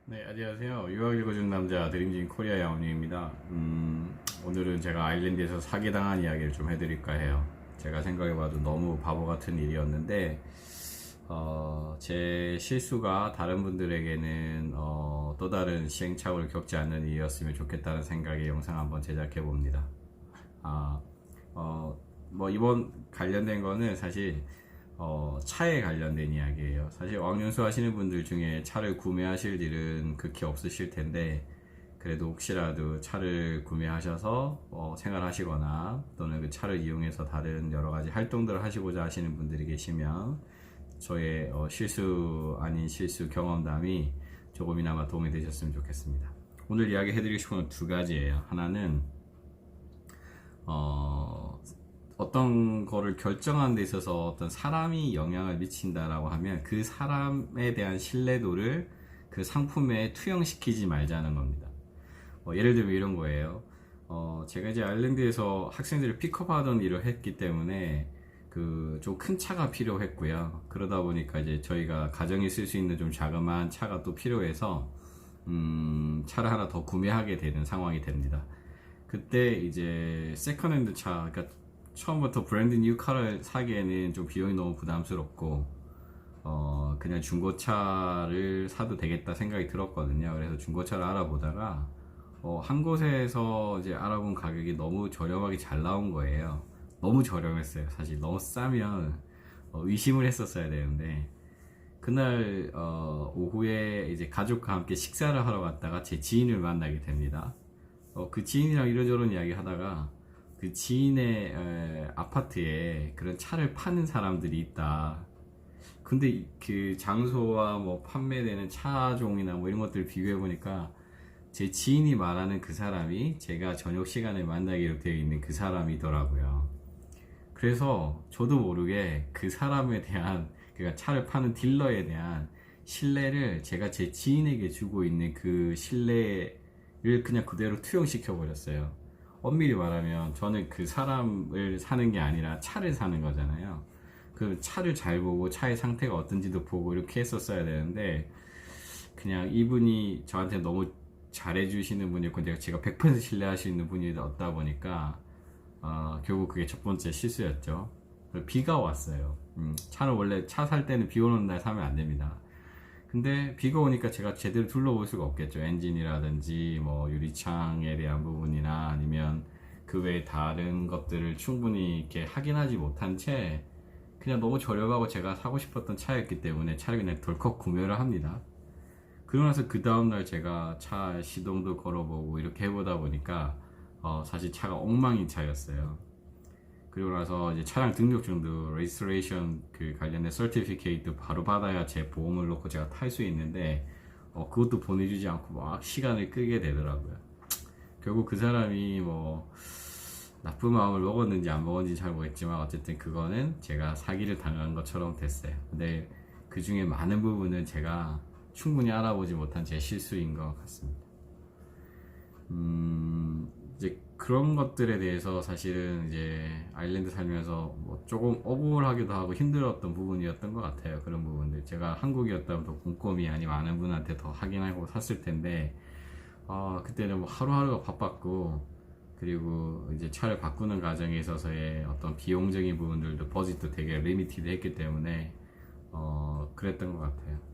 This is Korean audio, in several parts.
네, 안녕하세요. 유학 읽어준 남자 드림진 코리아 양원유입니다. 오늘은 제가 아일랜드에서 사기당한 이야기를 좀 해드릴까 해요. 제가 생각해봐도 너무 바보 같은 일이었는데, 제 실수가 다른 분들에게는 또 다른 시행착오를 겪지 않는 일이었으면 좋겠다는 생각에 영상 한번 제작해 봅니다. 아, 뭐 이번 관련된 거는 사실 차에 관련된 이야기예요. 사실 왕년수 하시는 분들 중에 차를 구매하실 일은 극히 없으실 텐데, 그래도 혹시라도 차를 구매하셔서 생활하시거나 또는 그 차를 이용해서 다른 여러 가지 활동들을 하시고자 하시는 분들이 계시면 저의 실수 아닌 실수 경험담이 조금이나마 도움이 되셨으면 좋겠습니다. 오늘 이야기 해드리고 싶은 건 두 가지예요. 하나는 어떤 거를 결정하는 데 있어서 어떤 사람이 영향을 미친다라고 하면 그 사람에 대한 신뢰도를 그 상품에 투영시키지 말자는 겁니다. 예를 들면 이런 거예요. 제가 이제 아일랜드에서 학생들을 픽업하던 일을 했기 때문에 그 좀 큰 차가 필요했고요. 그러다 보니까 이제 저희가 가정에 쓸 수 있는 좀 자그마한 차가 또 필요해서 차를 하나 더 구매하게 되는 상황이 됩니다. 그때 이제 세컨핸드 차, 그러니까 처음부터 브랜드 뉴 카를 사기에는 좀 비용이 너무 부담스럽고 그냥 중고차를 사도 되겠다 생각이 들었거든요. 그래서 중고차를 알아보다가 한 곳에서 이제 알아본 가격이 너무 저렴하게 잘 나온 거예요. 너무 저렴했어요. 사실 너무 싸면 의심을 했었어야 되는데, 그날 오후에 이제 가족과 함께 식사를 하러 갔다가 제 지인을 만나게 됩니다. 그 지인이랑 이런저런 이야기 하다가 그 지인의 아파트에 그런 차를 파는 사람들이 있다. 근데 그 장소와 뭐 판매되는 차종이나 뭐 이런 것들을 비교해 보니까 제 지인이 말하는 그 사람이 제가 저녁 시간에 만나기로 되어 있는 그 사람이더라고요. 그래서 저도 모르게 그 사람에 대한, 그러니까 차를 파는 딜러에 대한 신뢰를 제가 제 지인에게 주고 있는 그 신뢰를 그냥 그대로 투영시켜 버렸어요. 엄밀히 말하면 저는 그 사람을 사는 게 아니라 차를 사는 거잖아요. 그 차를 잘 보고 차의 상태가 어떤지도 보고 이렇게 했었어야 되는데, 그냥 이분이 저한테 너무 잘해주시는 분이었고 제가 100% 신뢰할 수 있는 분이었다 보니까 결국 그게 첫 번째 실수였죠. 비가 왔어요. 차는 원래 차 살 때는 비 오는 날 사면 안 됩니다. 근데 비가 오니까 제가 제대로 둘러볼 수가 없겠죠. 엔진이라든지 뭐 유리창에 대한 부분이나 아니면 그 외에 다른 것들을 충분히 이렇게 확인하지 못한 채 그냥 너무 저렴하고 제가 사고 싶었던 차였기 때문에 차를 그냥 덜컥 구매를 합니다. 그러고 나서 그 다음날 제가 차 시동도 걸어보고 이렇게 해보다 보니까 사실 차가 엉망인 차였어요. 그리고 나서 이제 차량 등록증도 레지스트레이션 그 관련된 서티피케이트 바로 받아야 제 보험을 놓고 제가 탈 수 있는데 그것도 보내주지 않고 막 시간을 끄게 되더라고요. 결국 그 사람이 뭐 나쁜 마음을 먹었는지 안 먹었는지 잘 모르겠지만 어쨌든 그거는 제가 사기를 당한 것처럼 됐어요. 근데 그 중에 많은 부분은 제가 충분히 알아보지 못한 제 실수인 것 같습니다. 이제 그런 것들에 대해서 사실은 이제 아일랜드 살면서 뭐 조금 억울하기도 하고 힘들었던 부분이었던 것 같아요. 그런 부분들 제가 한국이었다면 더 꼼꼼히 아니 많은 분한테 더 확인하고 샀을 텐데 그때는 뭐 하루하루가 바빴고, 그리고 이제 차를 바꾸는 과정에 있어서의 어떤 비용적인 부분들도 버짓도 되게 리미티드 했기 때문에 그랬던 것 같아요.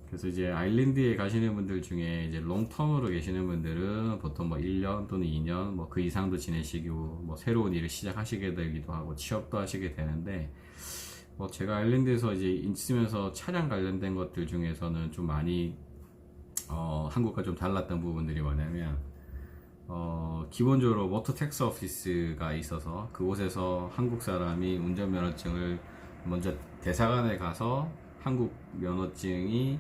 그래서 이제 아일랜드에 가시는 분들 중에 이제 롱텀으로 계시는 분들은 보통 뭐 1년 또는 2년 뭐 그 이상도 지내시고 뭐 새로운 일을 시작하시게 되기도 하고 취업도 하시게 되는데, 뭐 제가 아일랜드에서 이제 있으면서 차량 관련된 것들 중에서는 좀 많이 한국과 좀 달랐던 부분들이 뭐냐면 기본적으로 모터 텍스 오피스가 있어서 그곳에서 한국 사람이 운전면허증을 먼저 대사관에 가서 한국 면허증이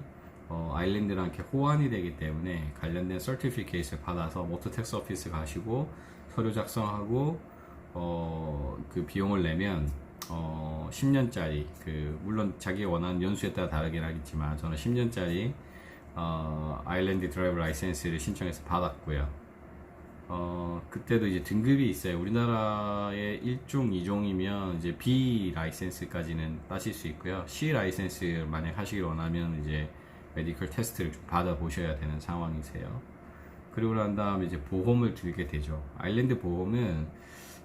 아일랜드랑 이렇게 호환이 되기 때문에 관련된 서티피케이트를 받아서 모터 텍스 오피스 가시고 서류 작성하고 그 비용을 내면 10년짜리 물론 자기 원하는 연수에 따라 다르긴 하겠지만 저는 10년짜리 아일랜드 드라이브 라이센스를 신청해서 받았고요. 그때도 이제 등급이 있어요. 우리나라의 1종, 2종이면 이제 B 라이센스까지는 따실 수 있고요. C 라이센스 만약 하시길 원하면 이제 메디컬 테스트를 좀 받아보셔야 되는 상황이세요. 그리고 난 다음에 이제 보험을 들게 되죠. 아일랜드 보험은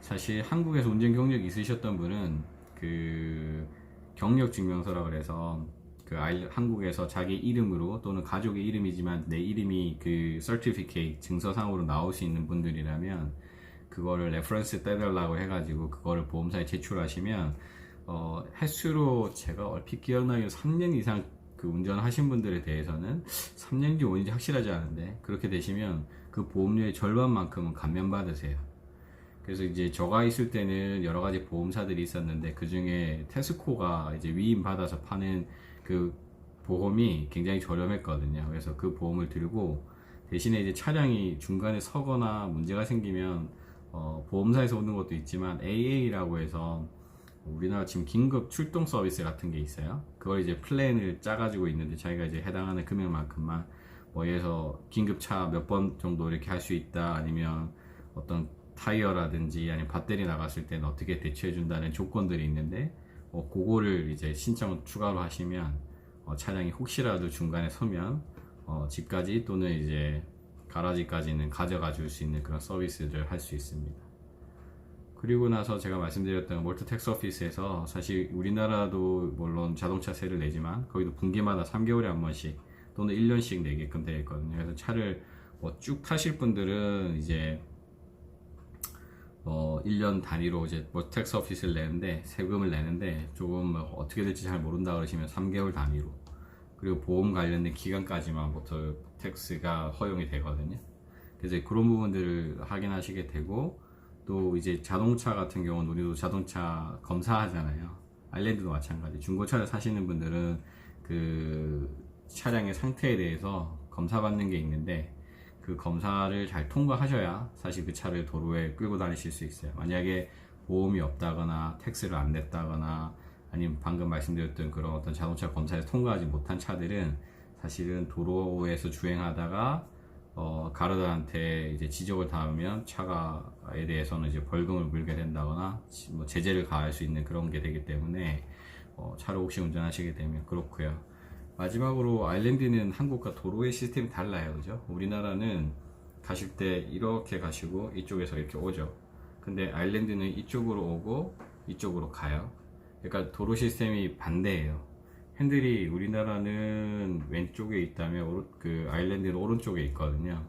사실 한국에서 운전 경력이 있으셨던 분은 그 경력 증명서라 그래서 한국에서 자기 이름으로 또는 가족의 이름이지만 내 이름이 그 certificate 증서상으로 나올 수 있는 분들이라면 그거를 레퍼런스 떼달라고 해가지고 그거를 보험사에 제출하시면 횟수로 제가 얼핏 기억나기로 3년 이상 그 운전하신 분들에 대해서는 3년인지 5년인지 확실하지 않은데 그렇게 되시면 그 보험료의 절반만큼은 감면받으세요. 그래서 이제 저가 있을 때는 여러 가지 보험사들이 있었는데 그 중에 테스코가 이제 위임받아서 파는 그 보험이 굉장히 저렴했거든요. 그래서 그 보험을 들고 대신에 이제 차량이 중간에 서거나 문제가 생기면 보험사에서 오는 것도 있지만 AA라고 해서 우리나라 지금 긴급 출동 서비스 같은 게 있어요. 그걸 이제 플랜을 짜가지고 있는데 자기가 이제 해당하는 금액만큼만 뭐 예서 긴급차 몇 번 정도 이렇게 할 수 있다 아니면 어떤 타이어라든지 아니면 배터리 나갔을 때는 어떻게 대처해 준다는 조건들이 있는데 그거를 이제 신청을 추가로 하시면 차량이 혹시라도 중간에 서면 집까지 또는 이제 가라지까지는 가져가 줄 수 있는 그런 서비스를 할 수 있습니다. 그리고 나서 제가 말씀드렸던 월트 텍스 오피스에서 사실 우리나라도 물론 자동차세를 내지만 거기도 분기마다 3개월에 한 번씩 또는 1년씩 내게끔 되어 있거든요. 그래서 차를 쭉 타실 분들은 이제 1년 단위로 이제 텍스 오피스를 내는데 세금을 내는데 조금 어떻게 될지 잘 모른다 그러시면 3개월 단위로 그리고 보험 관련된 기간까지만 부터 텍스가 허용이 되거든요. 그래서 그런 부분들을 확인하시게 되고 또 이제 자동차 같은 경우는 우리도 자동차 검사하잖아요. 아일랜드도 마찬가지. 중고차를 사시는 분들은 그 차량의 상태에 대해서 검사받는 게 있는데 그 검사를 잘 통과하셔야 사실 그 차를 도로에 끌고 다니실 수 있어요. 만약에 보험이 없다거나 텍스를 안 냈다거나 아니면 방금 말씀드렸던 그런 어떤 자동차 검사에서 통과하지 못한 차들은 사실은 도로에서 주행하다가 가로등한테 이제 지적을 당하면 차가에 대해서는 이제 벌금을 물게 된다거나 뭐 제재를 가할 수 있는 그런 게 되기 때문에 차를 혹시 운전하시게 되면 그렇고요. 마지막으로 아일랜드는 한국과 도로의 시스템이 달라요, 그죠? 우리나라는 가실 때 이렇게 가시고 이쪽에서 이렇게 오죠. 근데 아일랜드는 이쪽으로 오고 이쪽으로 가요. 그러니까 도로 시스템이 반대예요. 핸들이 우리나라는 왼쪽에 있다면 그 아일랜드는 오른쪽에 있거든요.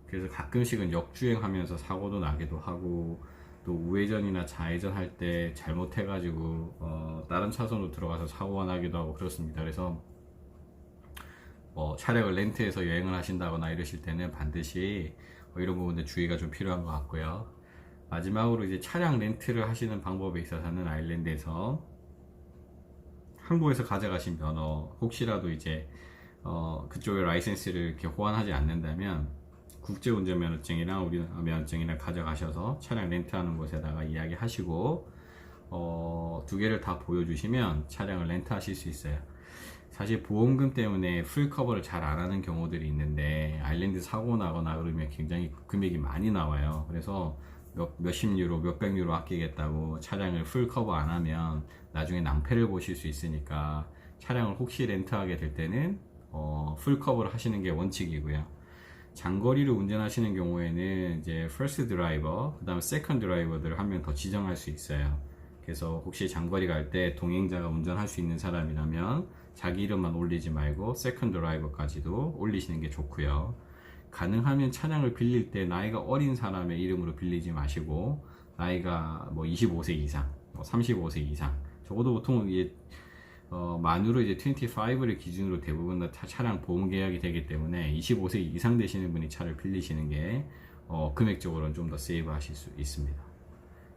그래서 가끔씩은 역주행하면서 사고도 나기도 하고 또 우회전이나 좌회전 할 때 잘못해가지고 다른 차선으로 들어가서 사고가 나기도 하고 그렇습니다. 그래서 차량을 렌트해서 여행을 하신다거나 이러실 때는 반드시 이런 부분들 주의가 좀 필요한 것 같고요. 마지막으로 이제 차량 렌트를 하시는 방법에 있어서는 아일랜드에서 한국에서 가져가신 면허 혹시라도 이제 그쪽에 라이센스를 이렇게 호환하지 않는다면 국제운전면허증이랑 우리나라 면허증이랑 가져가셔서 차량 렌트하는 곳에다가 이야기하시고 두 개를 다 보여주시면 차량을 렌트하실 수 있어요. 사실 보험금 때문에 풀 커버를 잘 안 하는 경우들이 있는데 아일랜드 사고 나거나 그러면 굉장히 금액이 많이 나와요. 그래서 몇십 유로, 몇백 유로 아끼겠다고 차량을 풀 커버 안 하면 나중에 낭패를 보실 수 있으니까 차량을 혹시 렌트하게 될 때는 풀 커버를 하시는 게 원칙이고요. 장거리를 운전하시는 경우에는 이제 first 드라이버, 그 다음에 second 드라이버들을 한 명 더 지정할 수 있어요. 그래서 혹시 장거리 갈 때 동행자가 운전할 수 있는 사람이라면 자기 이름만 올리지 말고 세컨드 드라이버까지도 올리시는 게 좋고요. 가능하면 차량을 빌릴 때 나이가 어린 사람의 이름으로 빌리지 마시고 나이가 뭐 25세 이상, 35세 이상 적어도 보통 이게 만으로 이제 25를 기준으로 대부분 다 차량 보험 계약이 되기 때문에 25세 이상 되시는 분이 차를 빌리시는 게 금액적으로는 좀 더 세이브 하실 수 있습니다.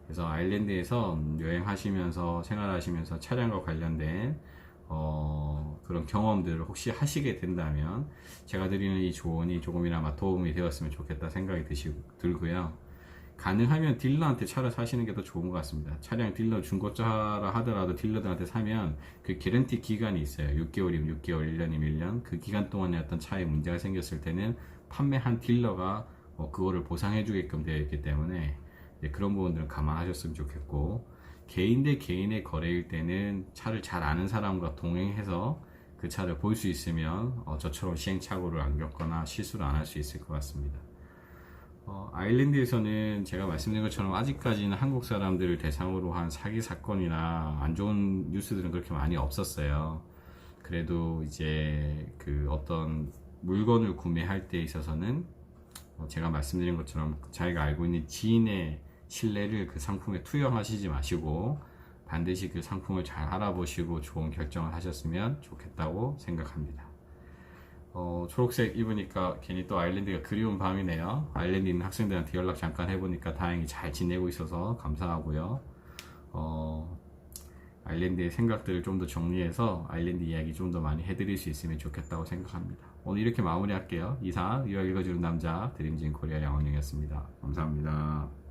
그래서 아일랜드에서 여행하시면서 생활하시면서 차량과 관련된 그런 경험들을 혹시 하시게 된다면 제가 드리는 이 조언이 조금이나마 도움이 되었으면 좋겠다 생각이 들고요. 가능하면 딜러한테 차를 사시는 게 더 좋은 것 같습니다. 차량 딜러 중고차라 하더라도 딜러들한테 사면 그 개런티 기간이 있어요. 6개월이면 6개월, 1년이면 1년. 그 기간 동안에 어떤 차에 문제가 생겼을 때는 판매한 딜러가 그거를 보상해 주게끔 되어 있기 때문에 그런 부분들은 감안하셨으면 좋겠고, 개인 대 개인의 거래일 때는 차를 잘 아는 사람과 동행해서 그 차를 볼 수 있으면 저처럼 시행착오를 안 겪거나 실수를 안 할 수 있을 것 같습니다. 아일랜드에서는 제가 말씀드린 것처럼 아직까지는 한국 사람들을 대상으로 한 사기 사건이나 안 좋은 뉴스들은 그렇게 많이 없었어요. 그래도 이제 그 어떤 물건을 구매할 때 있어서는 제가 말씀드린 것처럼 자기가 알고 있는 지인의 신뢰를 그 상품에 투영하시지 마시고 반드시 그 상품을 잘 알아보시고 좋은 결정을 하셨으면 좋겠다고 생각합니다. 초록색 입으니까 괜히 또 아일랜드가 그리운 밤이네요. 아일랜드 있는 학생들한테 연락 잠깐 해보니까 다행히 잘 지내고 있어서 감사하고요. 아일랜드의 생각들을 좀 더 정리해서 아일랜드 이야기 좀 더 많이 해드릴 수 있으면 좋겠다고 생각합니다. 오늘 이렇게 마무리할게요. 이상 유학 읽어주는 남자 드림진 코리아 양원영이었습니다. 감사합니다.